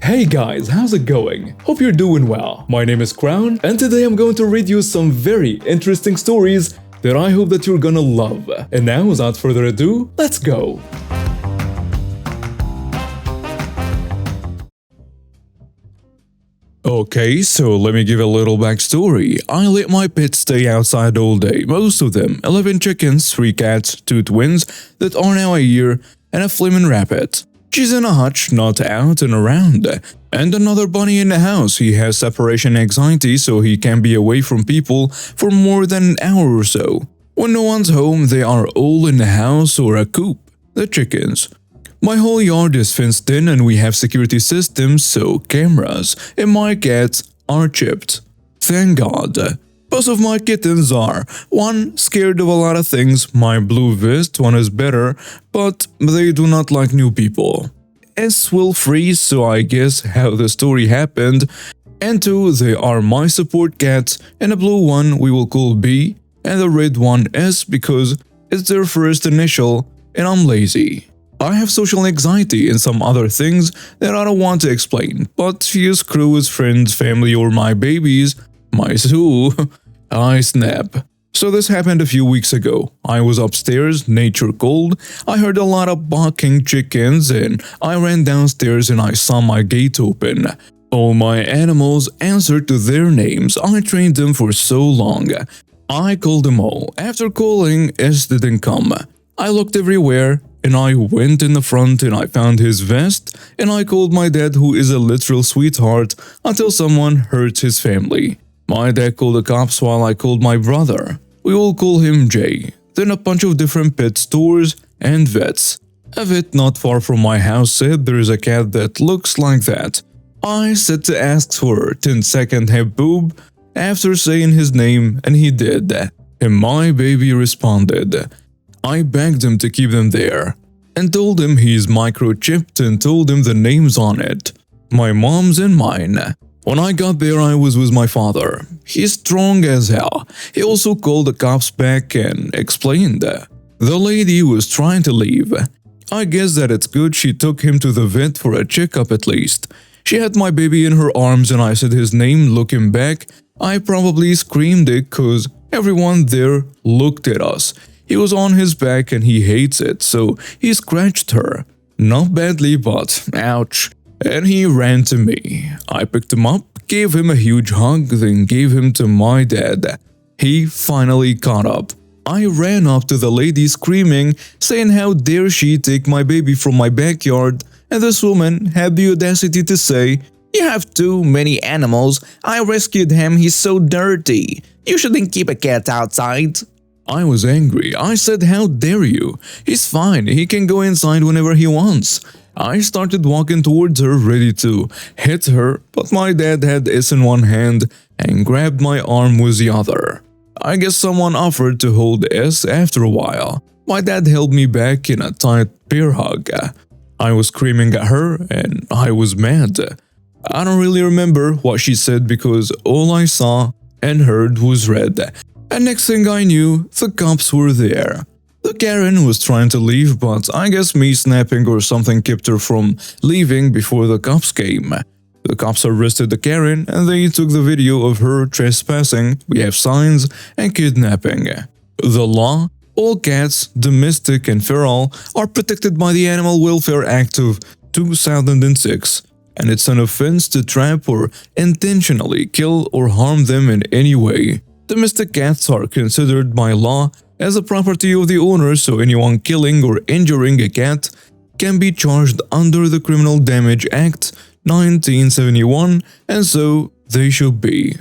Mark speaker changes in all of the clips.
Speaker 1: Hey guys, how's it going? Hope you're doing well. My name is Crown, and today I'm going to read you some very interesting stories that I hope that you're gonna love. And now, without further ado, let's go! Okay, so let me give a little backstory. I let my pets stay outside all day, most of them, 11 chickens, 3 cats, 2 twins that are now a year, and a flaming rabbit. She's in a hutch, not out and around. And another bunny in the house. He has separation anxiety, so he can't be away from people for more than an hour or so. When no one's home, they are all in the house or a coop, the chickens. My whole yard is fenced in and we have security systems, so cameras, and my cats are chipped. Thank God. Both of my kittens are. One scared of a lot of things, my blue vest one is better, but they do not like new people. S will freeze, so I guess how the story happened. And 2, they are my support cats, and the blue one we will call B, and the red one S because it's their first initial, and I'm lazy. I have social anxiety and some other things that I don't want to explain, but few screw with friends, family or my babies, my zoo, I snap. So this happened a few weeks ago. I was upstairs, nature cold, I heard a lot of barking chickens and I ran downstairs and I saw my gate open. All my animals answered to their names, I trained them for so long. I called them all. After calling, S didn't come. I looked everywhere and I went in the front and I found his vest and I called my dad, who is a literal sweetheart, until someone hurt his family. My dad called the cops while I called my brother. We will call him Jay. Then a bunch of different pet stores and vets. A vet not far from my house said there is a cat that looks like that. I said to ask for 10-second hip boob after saying his name and he did. And my baby responded. I begged him to keep them there and told him he's microchipped and told him the names on it. My mom's and mine. When I got there, I was with my father. He's strong as hell. He also called the cops back and explained that the lady was trying to leave. I guess that it's good she took him to the vet for a checkup at least. She had my baby in her arms and I said his name. Looking back, I probably screamed it cause everyone there looked at us. He was on his back and he hates it, so he scratched her. Not badly, but ouch. And he ran to me. I picked him up, gave him a huge hug, then gave him to my dad. He finally caught up. I ran up to the lady screaming, saying how dare she take my baby from my backyard, and this woman had the audacity to say, "You have too many animals. I rescued him, he's so dirty. You shouldn't keep a cat outside." I was angry. I said, "How dare you? He's fine, he can go inside whenever he wants." I started walking towards her, ready to hit her, but my dad had S in one hand and grabbed my arm with the other. I guess someone offered to hold S after a while. My dad held me back in a tight bear hug. I was screaming at her and I was mad. I don't really remember what she said because all I saw and heard was red. And next thing I knew, the cops were there. The Karen was trying to leave, but I guess me snapping or something kept her from leaving before the cops came. The cops arrested the Karen and they took the video of her trespassing, we have signs, and kidnapping. The law, all cats, domestic and feral, are protected by the Animal Welfare Act of 2006, and it's an offense to trap or intentionally kill or harm them in any way. Domestic cats are considered by law as a property of the owner, so anyone killing or injuring a cat can be charged under the Criminal Damage Act 1971, and so they should be.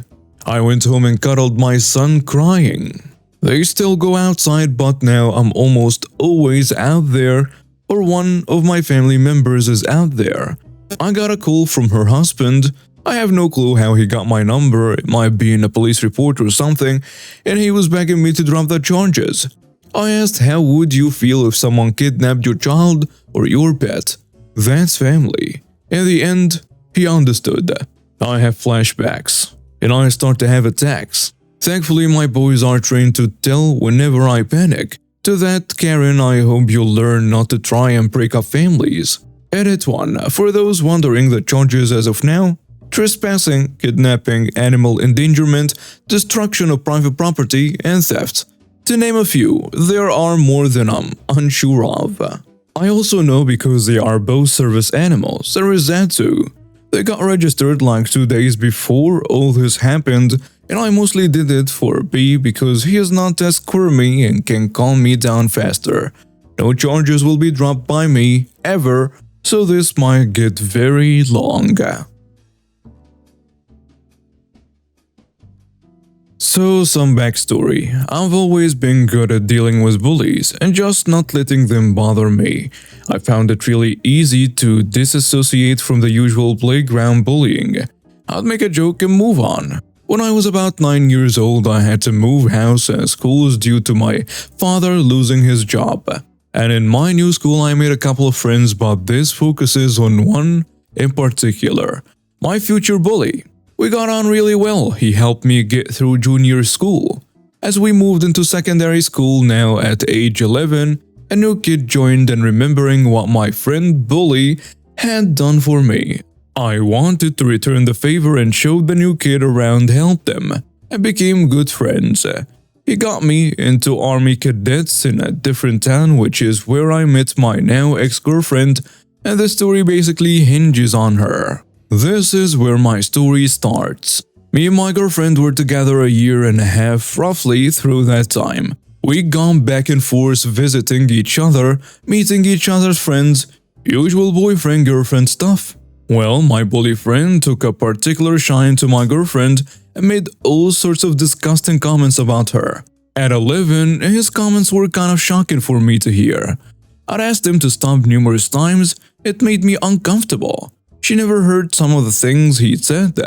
Speaker 1: I went home and cuddled my son crying. They still go outside, but now I'm almost always out there, or one of my family members is out there. I got a call from her husband. I have no clue how he got my number, it might be in a police report or something, and he was begging me to drop the charges. I asked how would you feel if someone kidnapped your child or your pet? That's family. In the end, he understood. I have flashbacks, and I start to have attacks. Thankfully, my boys are trained to tell whenever I panic. To that, Karen, I hope you'll learn not to try and break up families. Edit 1. For those wondering, the charges as of now: trespassing, kidnapping, animal endangerment, destruction of private property, and theft. To name a few, there are more than I'm unsure of. I also know because they are both service animals, there is that too. They got registered like 2 days before all this happened, and I mostly did it for B because he is not as squirmy and can calm me down faster. No charges will be dropped by me, ever, so this might get very long. So, some backstory. I've always been good at dealing with bullies and just not letting them bother me. I found it really easy to disassociate from the usual playground bullying. I'd make a joke and move on. When I was about 9 years old, I had to move house and schools due to my father losing his job. And in my new school, I made a couple of friends, but this focuses on one in particular: my future bully. We got on really well. He helped me get through junior school. As we moved into secondary school now at age 11, a new kid joined, and remembering what my friend Bully had done for me, I wanted to return the favor and showed the new kid around, helped them, and became good friends. He got me into Army Cadets in a different town, which is where I met my now ex-girlfriend, and the story basically hinges on her. This is where my story starts. Me and my girlfriend were together a year and a half roughly. Through that time, we'd gone back and forth visiting each other, meeting each other's friends, usual boyfriend-girlfriend stuff. Well, my bully friend took a particular shine to my girlfriend and made all sorts of disgusting comments about her. At 11, his comments were kind of shocking for me to hear. I'd asked him to stop numerous times. It made me uncomfortable. She never heard some of the things he'd said,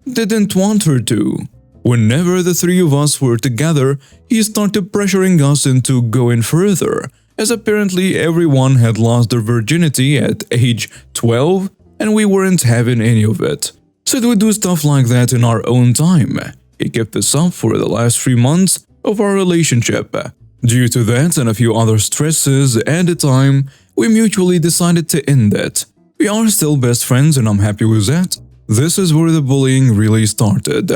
Speaker 1: didn't want her to. Whenever the three of us were together, he started pressuring us into going further, as apparently everyone had lost their virginity at age 12 and we weren't having any of it. Said we'd do stuff like that in our own time. He kept this up for the last 3 months of our relationship. Due to that and a few other stresses at the time, we mutually decided to end it. We are still best friends and I'm happy with that. This is where the bullying really started.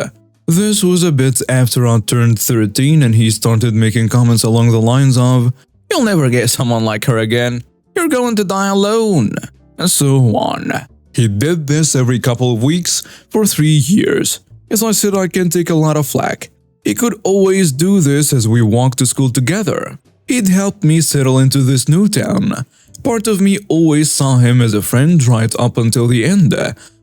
Speaker 1: This was a bit after I turned 13 and he started making comments along the lines of, "You'll never get someone like her again. You're going to die alone," and so on. He did this every couple of weeks for 3 years. As I said, I can take a lot of flack. He could always do this as we walked to school together. He'd helped me settle into this new town. Part of me always saw him as a friend right up until the end.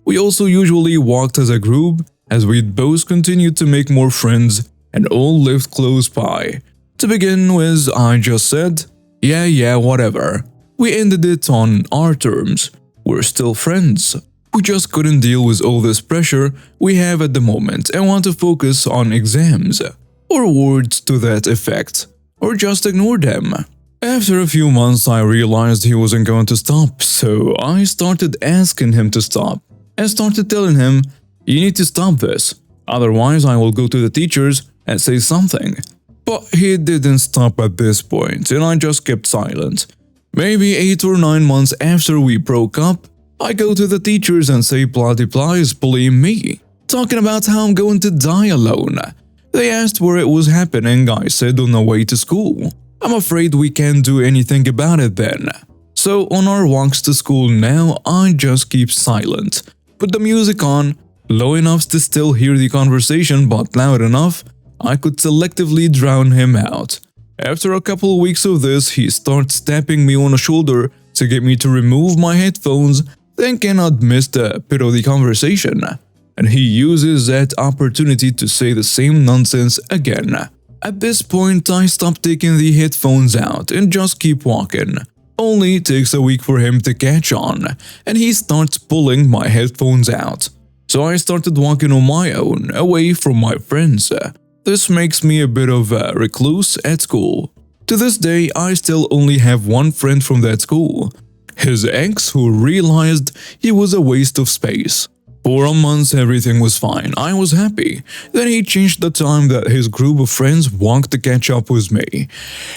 Speaker 1: We also usually walked as a group, as we'd both continued to make more friends and all lived close by. To begin with, I just said, yeah, whatever. We ended it on our terms. We're still friends. We just couldn't deal with all this pressure we have at the moment and want to focus on exams, or words to that effect, or just ignore them. After a few months, I realized he wasn't going to stop, so I started asking him to stop and started telling him, "You need to stop this, otherwise I will go to the teachers and say something." But he didn't stop at this point, and I just kept silent. Maybe 8 or 9 months after we broke up, I go to the teachers and say blah is bullying me, talking about how I'm going to die alone. They asked where it was happening. I said on the way to school. I'm afraid we can't do anything about it then. So on our walks to school now, I just keep silent. Put the music on, low enough to still hear the conversation but loud enough I could selectively drown him out. After a couple of weeks of this, he starts tapping me on the shoulder to get me to remove my headphones, thinking I'd missed a bit of the conversation. And he uses that opportunity to say the same nonsense again. At this point, I stop taking the headphones out and just keep walking. Only takes a week for him to catch on, and he starts pulling my headphones out. So I started walking on my own, away from my friends. This makes me a bit of a recluse at school. To this day, I still only have one friend from that school. His ex, who realized he was a waste of space. For a month, everything was fine. I was happy. Then he changed the time that his group of friends walked to catch up with me.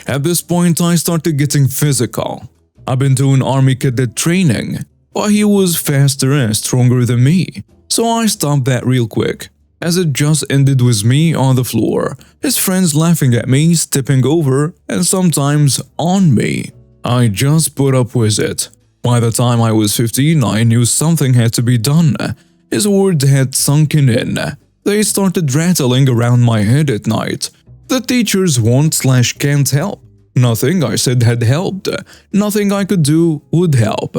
Speaker 1: At this point, I started getting physical. I've been doing Army Cadet training. but he was faster and stronger than me, so I stopped that real quick, as it just ended with me on the floor, his friends laughing at me, stepping over, and sometimes on me. I just put up with it. By the time I was 15, I knew something had to be done. His words had sunken in. They started rattling around my head at night. The teachers won't/can't help. Nothing I said had helped. Nothing I could do would help.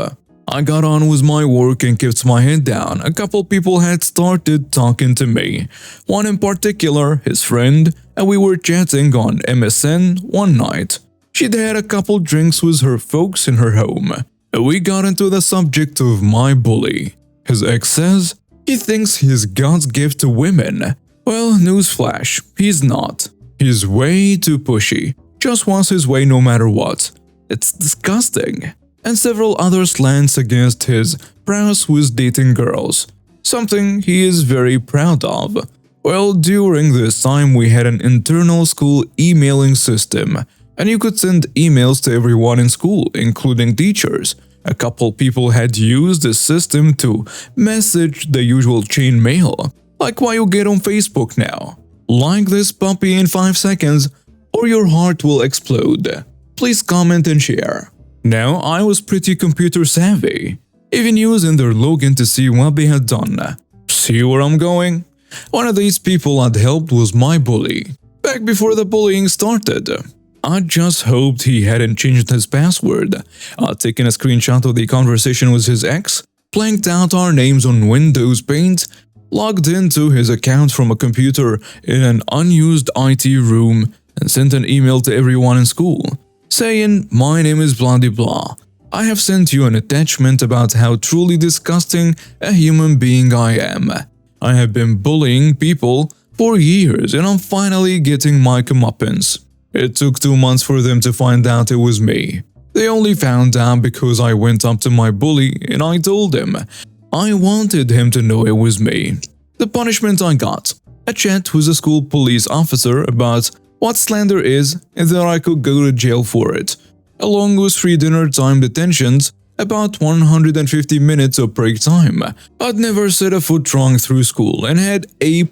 Speaker 1: I got on with my work and kept my head down. A couple people had started talking to me. One in particular, his friend, and we were chatting on MSN one night. She'd had a couple drinks with her folks in her home. We got into the subject of my bully. His ex says he thinks he's God's gift to women. Well, newsflash, he's not. He's way too pushy. Just wants his way no matter what. It's disgusting. And several other slants against his prowess with dating girls. Something he is very proud of. Well, during this time we had an internal school emailing system, and you could send emails to everyone in school, including teachers. A couple people had used the system to message the usual chain mail, like what you get on Facebook now. Like this puppy in 5 seconds, or your heart will explode. Please comment and share. Now, I was pretty computer savvy, even using their login to see what they had done. See where I'm going? One of these people I'd helped was my bully, back before the bullying started. I just hoped he hadn't changed his password. I'd taken a screenshot of the conversation with his ex, blanked out our names on Windows Paint, logged into his account from a computer in an unused IT room, and sent an email to everyone in school, saying, "My name is blah de blah. I have sent you an attachment about how truly disgusting a human being I am. I have been bullying people for years and I'm finally getting my comeuppance." It took 2 months for them to find out it was me. They only found out because I went up to my bully and I told him. I wanted him to know it was me. The punishment I got: a chat with a school police officer about what slander is and that I could go to jail for it, along with free dinner time detentions, about 150 minutes of break time. I'd never set a foot wrong through school and had A+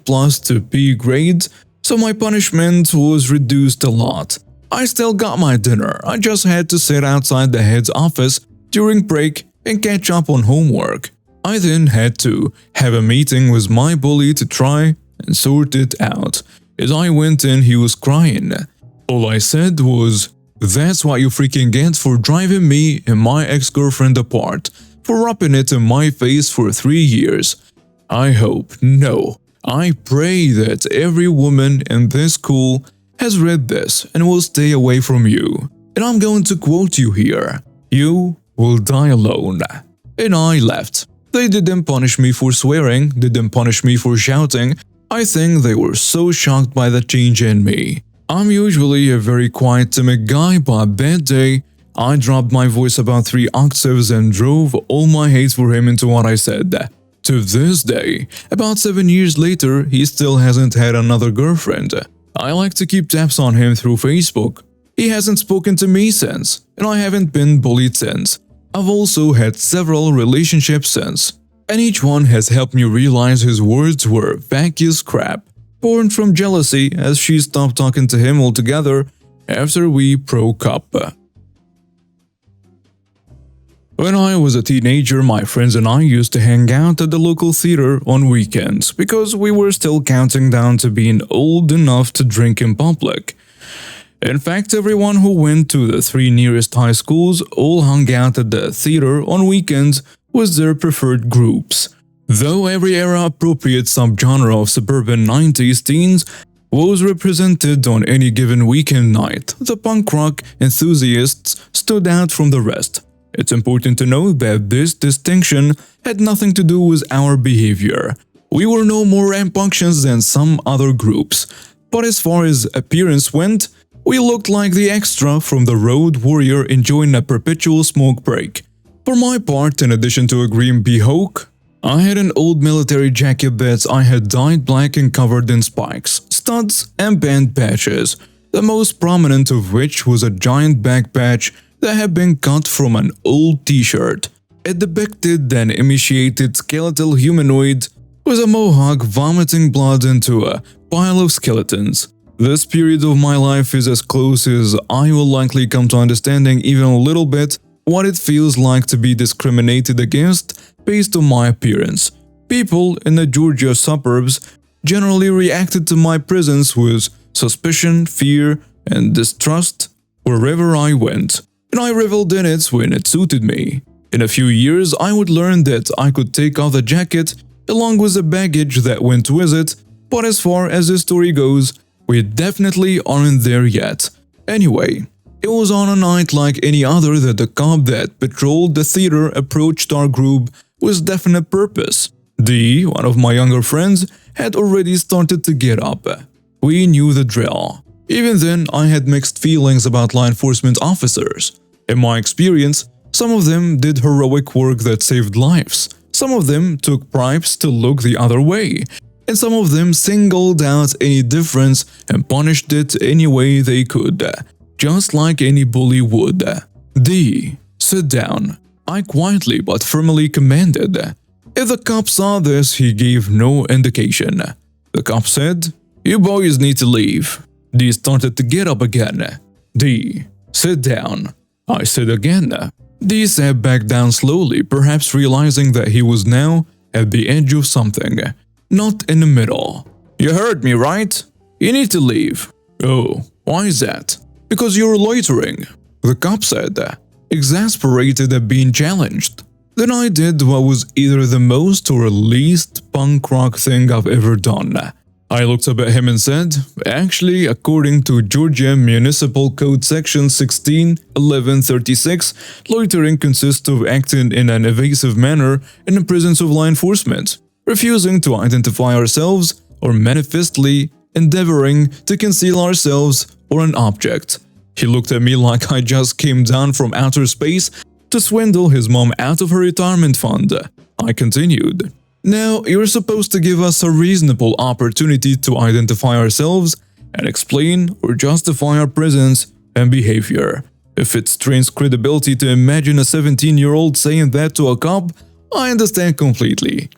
Speaker 1: to B grades, so my punishment was reduced a lot. I still got my dinner, I just had to sit outside the head's office during break and catch up on homework. I then had to have a meeting with my bully to try and sort it out. As I went in, he was crying. All I said was, "That's what you freaking get for driving me and my ex-girlfriend apart, for rubbing it in my face for 3 years. I hope, no, I pray that every woman in this school has read this and will stay away from you. And I'm going to quote you here. You will die alone." And I left. They didn't punish me for swearing, didn't punish me for shouting. I think they were so shocked by the change in me. I'm usually a very quiet, timid guy, but that day, I dropped my voice about 3 octaves and drove all my hate for him into what I said. To this day, about 7 years later, he still hasn't had another girlfriend. I like to keep tabs on him through Facebook. He hasn't spoken to me since, and I haven't been bullied since. I've also had several relationships since, and each one has helped me realize his words were vacuous crap, born from jealousy as she stopped talking to him altogether after we broke up. When I was a teenager, my friends and I used to hang out at the local theater on weekends because we were still counting down to being old enough to drink in public. In fact, everyone who went to the 3 nearest high schools all hung out at the theater on weekends with their preferred groups. Though every era-appropriate subgenre of suburban 90s teens was represented on any given weekend night, the punk rock enthusiasts stood out from the rest. It's important to note that this distinction had nothing to do with our behavior. We were no more rambunctious than some other groups, but as far as appearance went, we looked like the extra from the Road Warrior enjoying a perpetual smoke break. For my part, in addition to a green behawk, I had an old military jacket that I had dyed black and covered in spikes, studs, and band patches, the most prominent of which was a giant back patch that had been cut from an old t-shirt. It depicted an emaciated skeletal humanoid with a mohawk vomiting blood into a pile of skeletons. This period of my life is as close as I will likely come to understanding even a little bit what it feels like to be discriminated against based on my appearance. People in the Georgia suburbs generally reacted to my presence with suspicion, fear, and distrust wherever I went, and I reveled in it when it suited me. In a few years, I would learn that I could take off the jacket along with the baggage that went with it, but as far as the story goes, we definitely aren't there yet. Anyway, it was on a night like any other that the cop that patrolled the theater approached our group with definite purpose. D, one of my younger friends, had already started to get up. We knew the drill. Even then, I had mixed feelings about law enforcement officers. In my experience, some of them did heroic work that saved lives. Some of them took bribes to look the other way. And some of them singled out any difference and punished it any way they could, just like any bully would. D. Sit down. I quietly but firmly commanded. If the cop saw this, he gave no indication. The cop said, "You boys need to leave." D started to get up again. D. Sit down. I said again. D sat back down slowly, perhaps realizing that he was now at the edge of something. Not in the middle. "You heard me, right? You need to leave." "Oh, why is that?" "Because you're loitering," the cop said, exasperated at being challenged. Then I did what was either the most or least punk rock thing I've ever done. I looked up at him and said, "Actually, according to Georgia Municipal Code Section 16-1136, loitering consists of acting in an evasive manner in the presence of law enforcement, refusing to identify ourselves, or manifestly endeavoring to conceal ourselves or an object." He looked at me like I just came down from outer space to swindle his mom out of her retirement fund. I continued, "Now, you're supposed to give us a reasonable opportunity to identify ourselves and explain or justify our presence and behavior. If it strains credibility to imagine a 17-year-old saying that to a cop, I understand completely.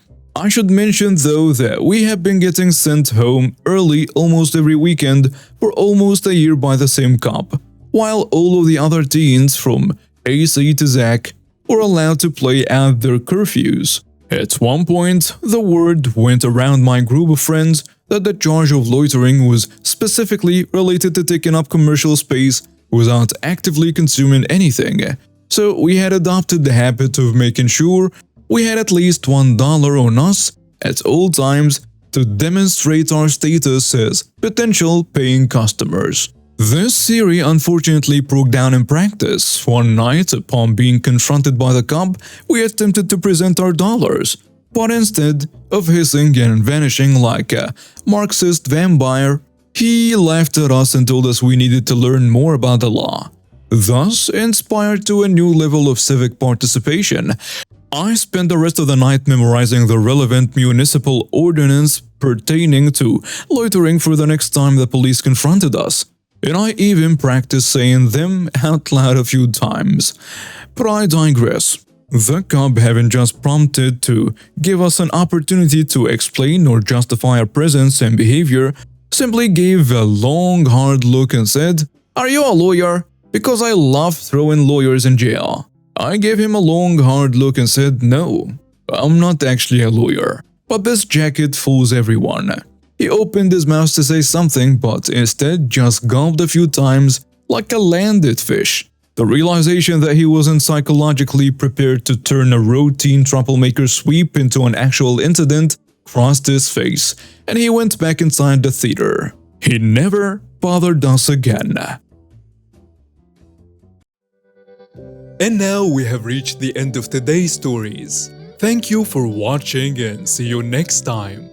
Speaker 1: I should mention though that we have been getting sent home early almost every weekend for almost a year by the same cop, while all of the other teens from AC to Zach were allowed to play out their curfews. At one point, the word went around my group of friends that the charge of loitering was specifically related to taking up commercial space without actively consuming anything, so we had adopted the habit of making sure we had at least $1 on us at all times to demonstrate our status as potential paying customers. This theory unfortunately broke down in practice. One night, upon being confronted by the cop, we attempted to present our dollars, but instead of hissing and vanishing like a Marxist vampire, he laughed at us and told us we needed to learn more about the law. Thus, inspired to a new level of civic participation, I spent the rest of the night memorizing the relevant municipal ordinance pertaining to loitering for the next time the police confronted us, and I even practiced saying them out loud a few times. But I digress. The cop, having just prompted to give us an opportunity to explain or justify our presence and behavior, simply gave a long, hard look and said, "Are you a lawyer? Because I love throwing lawyers in jail." I gave him a long, hard look and said, "No, I'm not actually a lawyer, but this jacket fools everyone." He opened his mouth to say something, but instead just gulped a few times like a landed fish. The realization that he wasn't psychologically prepared to turn a routine troublemaker sweep into an actual incident crossed his face, and he went back inside the theater. He never bothered us again. And now we have reached the end of today's stories. Thank you for watching and see you next time.